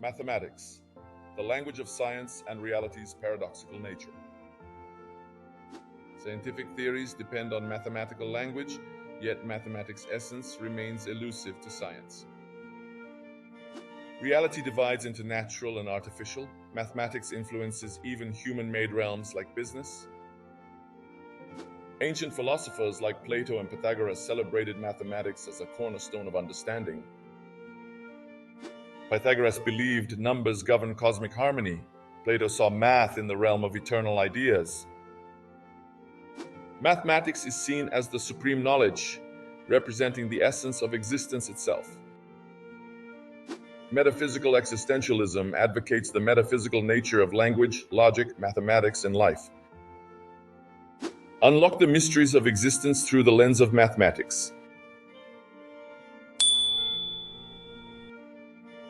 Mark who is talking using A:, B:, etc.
A: Mathematics, the language of science and reality's paradoxical nature. Scientific theories depend on mathematical language, yet mathematics' essence remains elusive to science. Reality divides into natural and artificial. Mathematics influences even human-made realms like business. Ancient philosophers like Plato and Pythagoras celebrated mathematics as a cornerstone of understanding. Pythagoras believed numbers govern cosmic harmony. Plato saw math in the realm of eternal ideas. Mathematics is seen as the supreme knowledge, representing the essence of existence itself. Metaphysical existentialism advocates the metaphysical nature of language, logic, mathematics, and life. Unlock the mysteries of existence through the lens of mathematics.